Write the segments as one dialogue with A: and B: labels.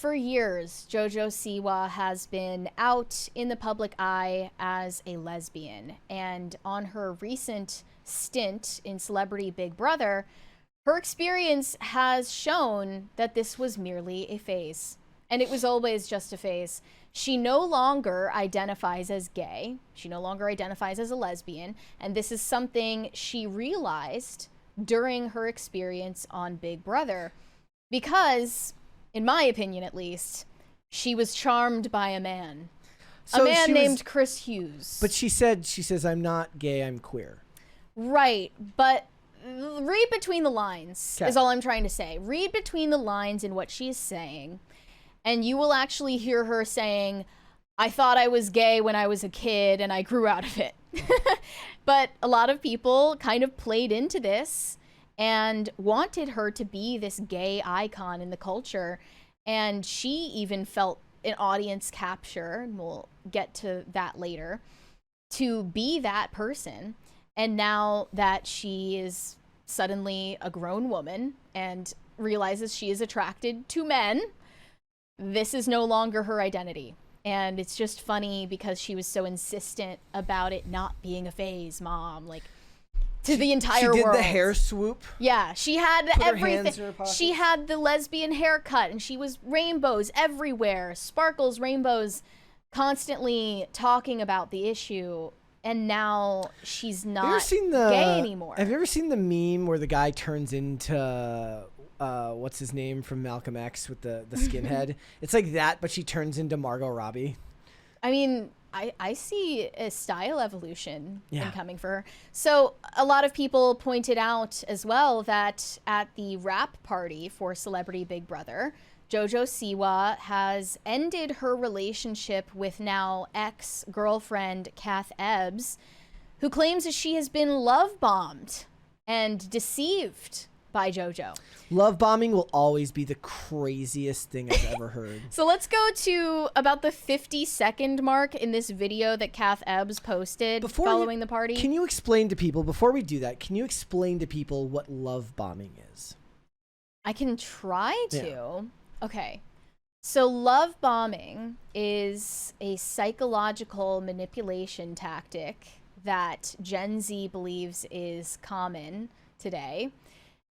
A: for years, Jojo Siwa has been out in the public eye as a lesbian. And on her recent stint in Celebrity Big Brother, her experience has shown that this was merely a phase. And it was always just a phase. She no longer identifies as gay. She no longer identifies as a lesbian. And this is something she realized during her experience on Big Brother. Because, in my opinion at least, she was charmed by a man. So a man named Chris Hughes.
B: But she says, I'm not gay, I'm queer.
A: Right, but read between the lines is all I'm trying to say. Read between the lines in what she's saying, and you will actually hear her saying, I thought I was gay when I was a kid and I grew out of it. But a lot of people kind of played into this and wanted her to be this gay icon in the culture. And she even felt an audience capture, and we'll get to that later, to be that person. And now that she is suddenly a grown woman and realizes she is attracted to men, this is no longer her identity. And it's just funny because she was so insistent about it not being a phase, Mom. Like, to the entire world. She
B: did the hair swoop.
A: Yeah, she had everything. She had the lesbian haircut, and she was rainbows everywhere, sparkles, rainbows, constantly talking about the issue. And now she's not gay anymore.
B: Have you ever seen the meme where the guy turns into what's his name from Malcolm X with the skinhead? It's like that, but she turns into Margot Robbie.
A: I mean, I see a style evolution incoming for her. So a lot of people pointed out as well that at the wrap party for Celebrity Big Brother, Jojo Siwa has ended her relationship with now ex-girlfriend Kath Ebbs, who claims that she has been love-bombed and deceived by Jojo.
B: Love bombing will always be the craziest thing I've ever heard.
A: So let's go to about the 50-second mark in this video that Kath Ebbs posted following the party.
B: Can you explain to people, before we do that, can you explain to people what love bombing is?
A: I can try to. Yeah. Okay. So love bombing is a psychological manipulation tactic that Gen Z believes is common today,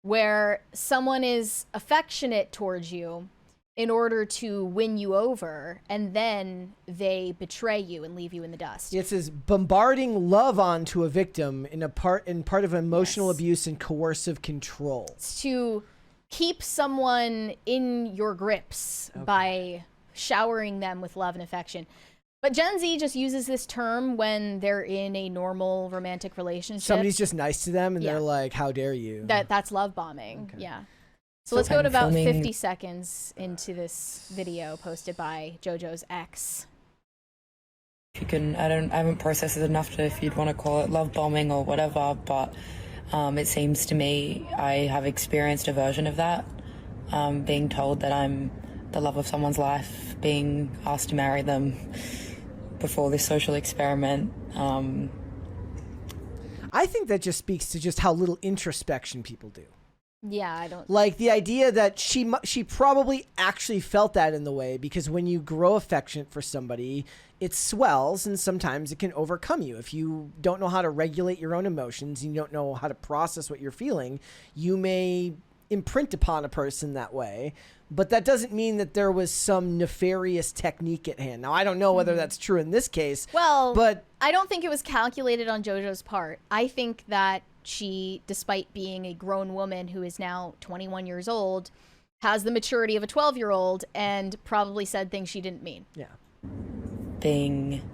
A: where someone is affectionate towards you in order to win you over, and then they betray you and leave you in the dust.
B: It says bombarding love onto a victim in part of emotional abuse and coercive control.
A: It's to keep someone in your grips by showering them with love and affection. But Gen Z just uses this term when they're in a normal romantic relationship.
B: Somebody's just nice to them and they're like, how dare you?
A: That's love bombing. Okay. Yeah. So let's go to about 50 seconds into this video posted by JoJo's ex.
C: If you can, I haven't processed it enough to, if you'd want to call it love bombing or whatever, but it seems to me I have experienced a version of that. Being told that I'm the love of someone's life, being asked to marry them before this social experiment.
B: I think that just speaks to just how little introspection people do.
A: Yeah, I don't
B: like the idea that she probably actually felt that in the way, because when you grow affectionate for somebody, it swells and sometimes it can overcome you. If you don't know how to regulate your own emotions and you don't know how to process what you're feeling, you may imprint upon a person that way. But that doesn't mean that there was some nefarious technique at hand. Now, I don't know whether that's true in this case.
A: Well, but I don't think it was calculated on JoJo's part. I think that she, despite being a grown woman who is now 21 years old, has the maturity of a 12-year-old and probably said things she didn't mean.
B: Yeah.
C: Being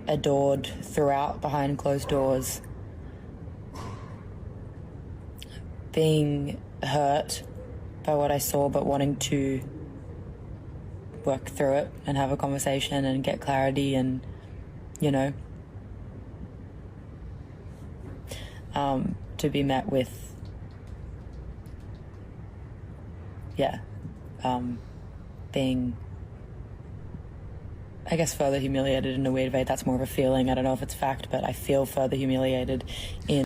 C: adored throughout behind closed doors. Being hurt by what I saw, but wanting to work through it and have a conversation and get clarity and, you know, to be met with, being, I guess, further humiliated in a weird way. That's more of a feeling. I don't know if it's fact, but I feel further humiliated in.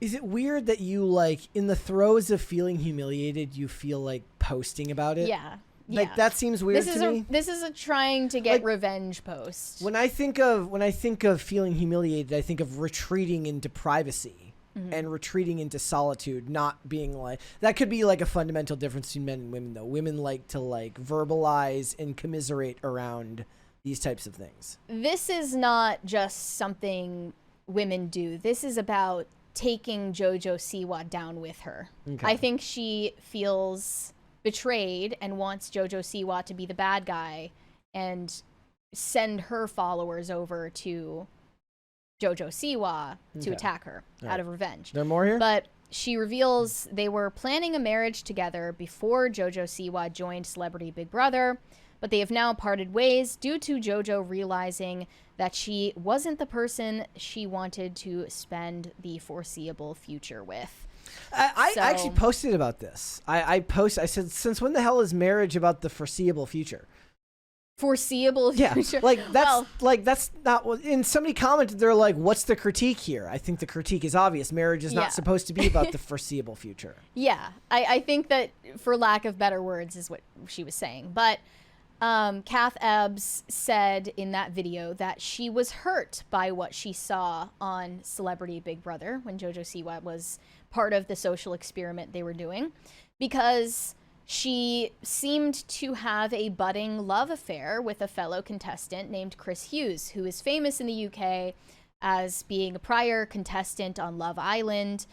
B: Is it weird that you, like, in the throes of feeling humiliated, you feel like posting about it?
A: Yeah.
B: Like
A: Yeah.
B: that seems weird to me.
A: This is a trying to get revenge post.
B: When I think of feeling humiliated, I think of retreating into privacy and retreating into solitude, not being like that could be like a fundamental difference between men and women though. Women like to like verbalize and commiserate around these types of things.
A: This is not just something women do. This is about taking Jojo Siwa down with her.
B: Okay.
A: I think she feels betrayed and wants Jojo Siwa to be the bad guy and send her followers over to Jojo Siwa to attack her out of revenge.
B: There more here?
A: But she reveals they were planning a marriage together before Jojo Siwa joined Celebrity Big Brother, but they have now parted ways due to Jojo realizing that she wasn't the person she wanted to spend the foreseeable future with.
B: I actually posted about this. I said, since when the hell is marriage about the foreseeable future?
A: Foreseeable future?
B: Yeah, that's not what. And somebody commented, they're like, "What's the critique here?" I think the critique is obvious. Marriage is not supposed to be about the foreseeable future.
A: Yeah, I think that, for lack of better words, is what she was saying. But Kath Ebbs said in that video that she was hurt by what she saw on Celebrity Big Brother when Jojo Siwa was part of the social experiment they were doing, because she seemed to have a budding love affair with a fellow contestant named Chris Hughes, who is famous in the UK as being a prior contestant on Love Island.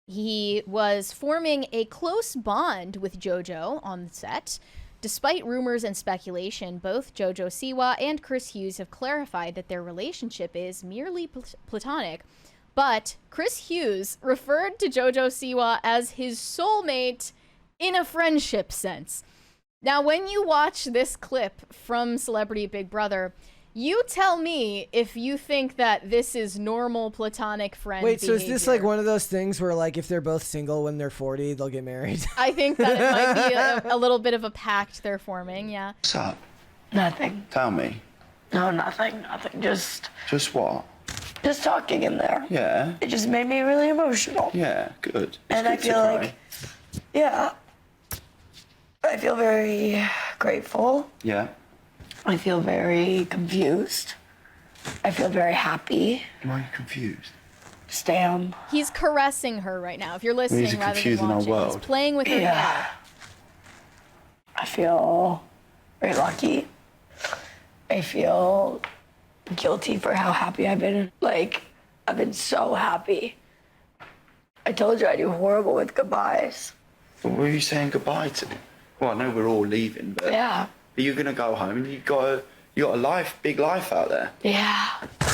A: He was forming a close bond with Jojo on the set. Despite rumors and speculation, both Jojo Siwa and Chris Hughes have clarified that their relationship is merely platonic. But Chris Hughes referred to Jojo Siwa as his soulmate in a friendship sense. Now, when you watch this clip from Celebrity Big Brother, you tell me if you think that this is normal platonic friend
B: Wait, so is this like
A: behavior.
B: one of those things where like if they're both single when they're 40, they'll get married?
A: I think that it might be a little bit of a pact they're forming, yeah.
D: What's up?
E: Nothing.
D: Tell me.
E: No, nothing. Just
D: What?
E: talking in there.
D: Yeah.
E: It just made me really emotional.
D: Yeah, good.
E: And I feel like, yeah, I feel very grateful.
D: Yeah.
E: I feel very confused. I feel very happy.
D: Why are you confused?
E: Stam.
A: He's caressing her right now. If you're listening
D: He's
A: rather than
D: confusing our
A: watching, he's
D: world.
A: playing with her
E: Yeah.
A: hair.
E: I feel very lucky. I feel guilty for how happy I've been. Like, I've been so happy. I told you I do horrible with goodbyes.
D: What were you saying goodbye to? Well, I know we're all leaving, but
E: Yeah.
D: are you gonna go home and you got a life, big life out there,
E: Yeah.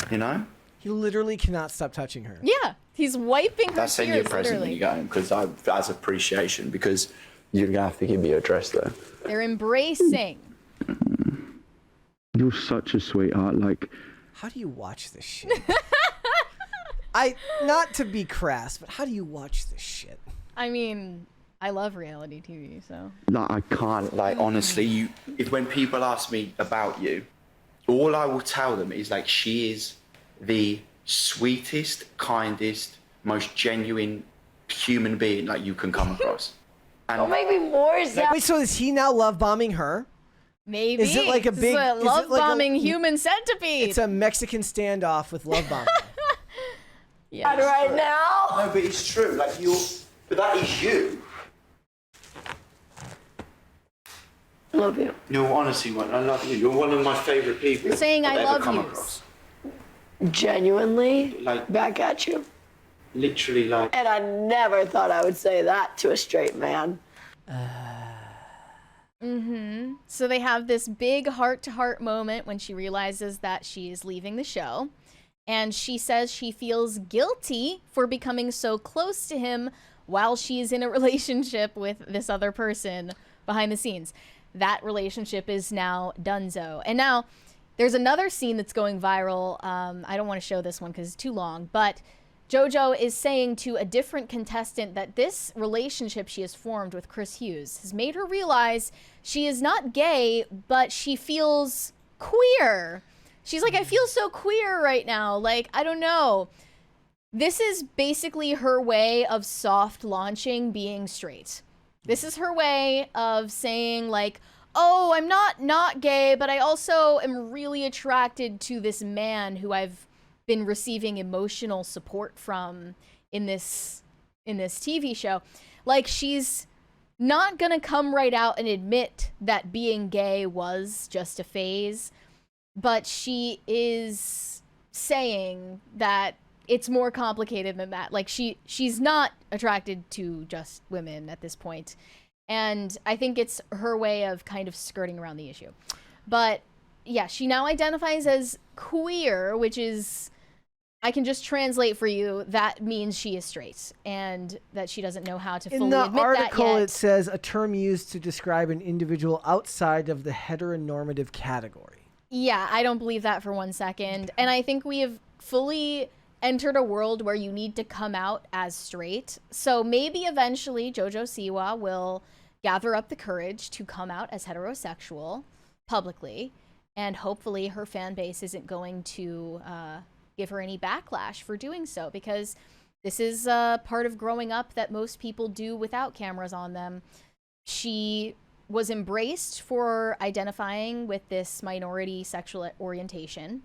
D: you know?
B: He literally cannot stop touching her.
A: Yeah, he's wiping her
D: That's send you a
A: tears,
D: present when
A: literally.
D: you go home, because as appreciation, because you're gonna have to give me your address though.
A: They're embracing.
F: You're such a sweetheart. Like,
B: How do you watch this shit? Not to be crass, but how do you watch this shit?
A: I mean, I love reality TV, so.
F: I can't.
D: Like, honestly, if when people ask me about you, all I will tell them is like, she is the sweetest, kindest, most genuine human being like you can come across.
E: Don't make me more sad.
B: Wait, so is he now love bombing her?
A: Maybe.
B: Is it like a
A: This
B: big-
A: is
B: is it
A: love
B: like a-
A: bombing human centipede?
B: It's a Mexican standoff with love bombing.
A: yeah.
E: Right now.
D: No, but it's true. Like but that is you.
E: Love you.
D: No, honestly, I love you. You're one of my favourite people.
A: You're saying
D: I've
A: I
D: ever
A: love
D: come
A: yous.
D: across.
E: Genuinely,
D: Like-
E: back at you.
D: Literally, like.
E: And I never thought I would say that to a straight man.
A: So they have this big heart-to-heart moment when she realizes that she is leaving the show. And she says she feels guilty for becoming so close to him while she's in a relationship with this other person behind the scenes. That relationship is now donezo. And now there's another scene that's going viral. I don't want to show this one because it's too long, but Jojo is saying to a different contestant that this relationship she has formed with Chris Hughes has made her realize she is not gay, but she feels queer. She's like, I feel so queer right now. Like, I don't know. This is basically her way of soft launching being straight. This is her way of saying, like, oh, I'm not gay, but I also am really attracted to this man who I've been receiving emotional support from in this TV show. Like, she's not gonna come right out and admit that being gay was just a phase, but she is saying that it's more complicated than that. Like, she's not attracted to just women at this point. And I think it's her way of kind of skirting around the issue. But yeah, she now identifies as queer, which is, I can just translate for you, that means she is straight and that she doesn't know how to fully admit that yet.
B: In the article, it says a term used to describe an individual outside of the heteronormative category.
A: Yeah, I don't believe that for 1 second. And I think we have fully entered a world where you need to come out as straight. So maybe eventually Jojo Siwa will gather up the courage to come out as heterosexual publicly, and hopefully her fan base isn't going to give her any backlash for doing so, because this is part of growing up that most people do without cameras on them. She was embraced for identifying with this minority sexual orientation,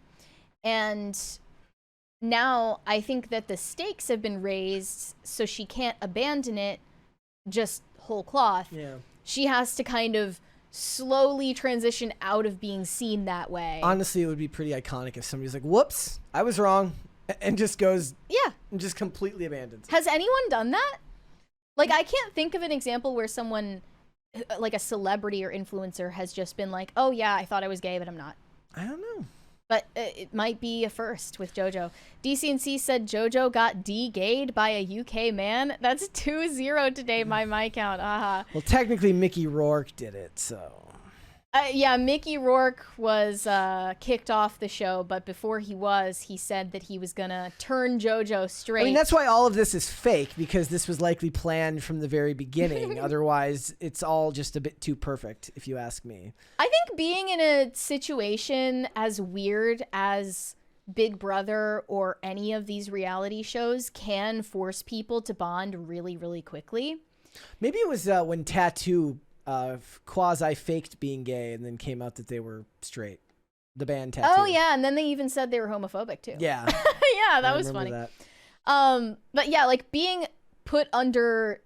A: and now I think that the stakes have been raised so she can't abandon it just whole cloth.
B: Yeah.
A: She has to kind of slowly transition out of being seen that way.
B: Honestly, it would be pretty iconic if somebody's like, whoops, I was wrong, and just goes,
A: yeah,
B: and just completely abandons it.
A: Has anyone done that? Like, I can't think of an example where someone, like a celebrity or influencer, has just been like, oh yeah, I thought I was gay, but I'm not.
B: I don't know.
A: But it might be a first with JoJo. DCNC said JoJo got de-gayed by a UK man. That's 2-0 today by my count.
B: Well, technically Mickey Rourke did it, so.
A: Yeah, Mickey Rourke was kicked off the show, but before he said that he was gonna turn JoJo straight.
B: I mean, that's why all of this is fake, because this was likely planned from the very beginning. Otherwise, it's all just a bit too perfect, if you ask me.
A: I think being in a situation as weird as Big Brother or any of these reality shows can force people to bond really, really quickly.
B: Maybe it was when Tattoo quasi-faked being gay and then came out that they were straight. The band Tattoo.
A: Oh, yeah, and then they even said they were homophobic, too.
B: Yeah.
A: Yeah, that was funny.
B: That.
A: But yeah, like, being put under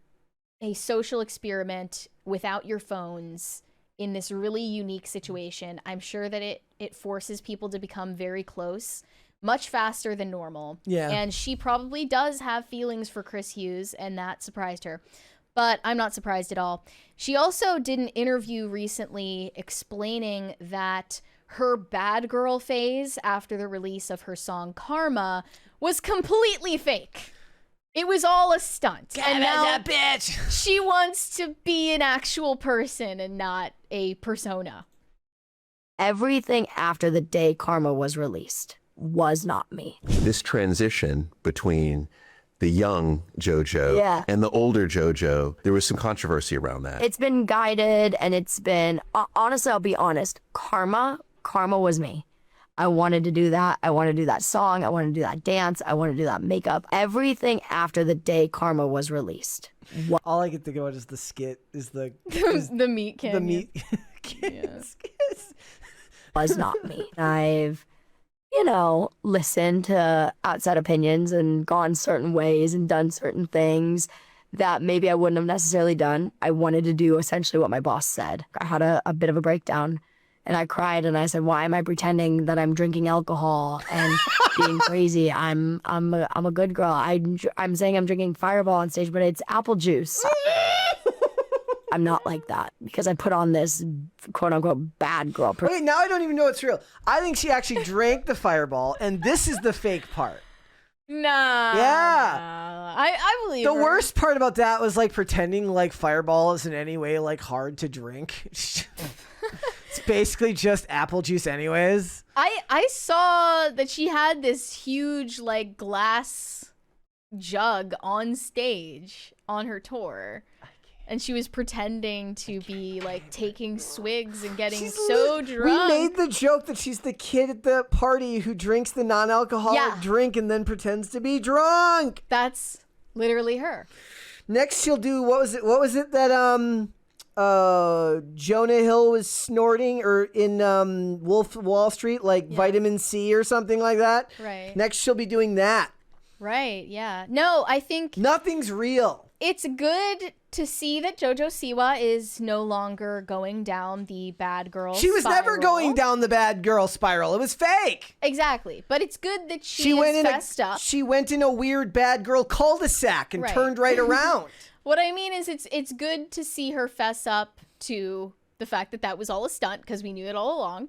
A: a social experiment without your phones in this really unique situation, I'm sure that it forces people to become very close much faster than normal.
B: Yeah.
A: And she probably does have feelings for Chris Hughes, and that surprised her. But I'm not surprised at all. She also did an interview recently explaining that her bad girl phase after the release of her song Karma was completely fake. It was all a stunt. And now
B: that bitch.
A: She wants to be an actual person and not a persona.
G: Everything after the day Karma was released was not me.
H: This transition between the young JoJo and the older JoJo, there was some controversy around that.
G: It's been guided, and it's been, honestly, I'll be honest, Karma was me. I wanted to do that. I wanted to do that song. I wanted to do that dance. I wanted to do that makeup. Everything after the day Karma was released.
B: All I can think about is the skit, is the
A: meat can.
B: The meat
G: was not me. I've listened to outside opinions and gone certain ways and done certain things that maybe I wouldn't have necessarily done. I wanted to do essentially what my boss said. I had a bit of a breakdown, and I cried, and I said, why am I pretending that I'm drinking alcohol and being crazy? I'm a good girl. I'm saying I'm drinking Fireball on stage, but it's apple juice. I'm not like that, because I put on this quote-unquote bad girl.
B: Wait, now I don't even know it's real. I think she actually drank the Fireball, and this is the fake part.
A: Nah.
B: Yeah.
A: I believe
B: The
A: her.
B: worst part about that was like pretending like Fireball is in any way like hard to drink. It's basically just apple juice anyways.
A: I saw that she had this huge like glass jug on stage on her tour. And she was pretending to be like taking swigs and getting so drunk.
B: We made the joke that she's the kid at the party who drinks the non-alcoholic drink and then pretends to be drunk.
A: That's literally her.
B: Next she'll do, what was it that Jonah Hill was snorting, or in Wolf of Wall Street, like vitamin C or something like that.
A: Right.
B: Next, she'll be doing that.
A: Right, yeah. No, I think
B: Nothing's real.
A: it's good to see that Jojo Siwa is no longer going down the bad girl
B: She was never
A: spiral.
B: going down the bad girl spiral. It was fake.
A: Exactly. But it's good that she
B: went
A: is
B: in
A: fessed up.
B: She went in a weird bad girl cul-de-sac and
A: Right.
B: turned right around.
A: What I mean is it's good to see her fess up to the fact that was all a stunt, because we knew it all along.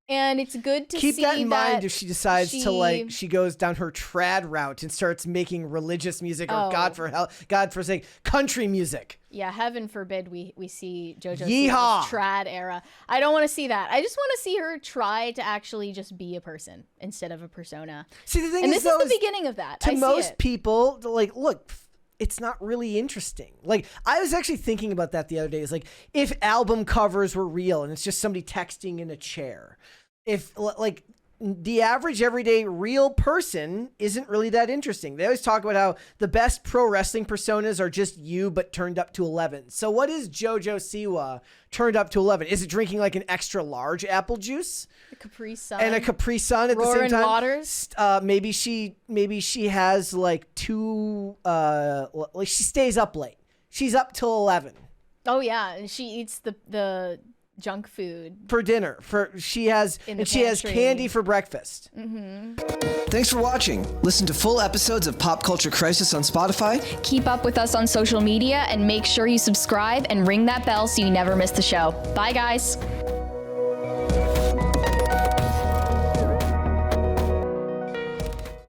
A: And it's good to
B: Keep
A: see
B: that in mind if she decides
A: she-
B: to, like, she goes down her trad route and starts making religious music, or
A: Oh.
B: God forsake, country music.
A: Yeah, heaven forbid we see JoJo
B: Yeehaw!
A: Siwa's trad era. I don't want to see that. I just want to see her try to actually just be a person instead of a persona.
B: See, the thing
A: And
B: is,
A: this
B: though,
A: is the beginning of that.
B: to
A: I see
B: most
A: it.
B: people, like, look, it's not really interesting. Like, I was actually thinking about that the other day. It's like, if album covers were real and it's just somebody texting in a chair, if, like, the average everyday real person isn't really that interesting. They always talk about how the best pro wrestling personas are just you, but turned up to 11. So what is Jojo Siwa turned up to 11? Is it drinking like an extra large apple juice?
A: The Capri Sun.
B: And a Capri Sun at the same
A: Roaring
B: time.
A: Waters.
B: Maybe she has like two. Like she stays up late. She's up till 11
A: Oh yeah, and she eats the junk food.
B: for dinner. She has
A: In the
B: candy
A: pantry.
B: for breakfast. Thanks for watching. Listen to full episodes of Pop Culture Crisis on Spotify.
I: Keep up with us on social media and make sure you subscribe and ring that bell so you never miss the show. Bye, guys.